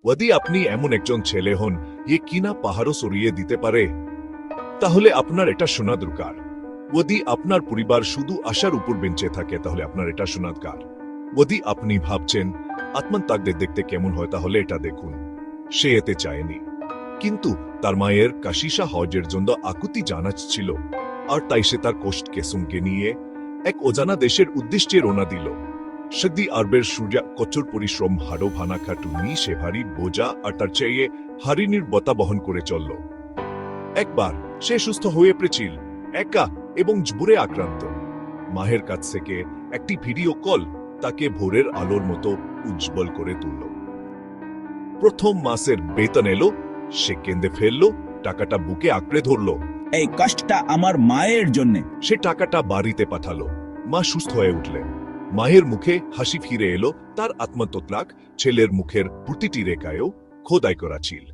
যদি আপনি এমন একজন ছেলে হন যে কিনা পাহাড়ও সরিয়ে দিতে পারে, তাহলে আপনার এটা শোনা দরকার। যদি আপনার পরিবার শুধু আশার উপর বেঁচে থাকে, তাহলে আপনার এটা শোনা দরকার। যদি আপনি ভাবছেন আত্মত্যাগদের দেখতে কেমন হয়, তাহলে এটা দেখুন। সে এতে চায়নি, কিন্তু তার মায়ের কাশিসা হজের জন্য আকুতি জানাচ্ছিল, আর তাই সে তার কষ্টকে সঙ্গে নিয়ে এক অজানা দেশের উদ্দেশ্যে রওনা দিল। সৌদি আরবের সূর্যা কঠোর পরিশ্রম, হাড়ো ভানা খাটুনি, সে ভারী বোঝা আর তার চেয়ে হারি নির্বতা বহন করে চলল। একবার সে সুস্থ হয়ে পড়েছিল, একা এবং জ্বরে আক্রান্ত। মায়ের কাছ থেকে একটি ভিডিও কল তাকে ভোরের আলোর মতো উজ্জ্বল করে তুলল। প্রথম মাসের বেতন এলো, সে কেঁদে ফেলল, টাকাটা বুকে আঁকড়ে ধরল। এই কষ্টটা আমার মায়ের জন্য। সে টাকাটা বাড়িতে পাঠালো। মা সুস্থ হয়ে উঠলেন। মায়ের মুখে হাসি ফিরে এলো, তার আত্মত্যাগ ছেলের মুখের প্রতিটি রেখায়ও খোদাই করা ছিল।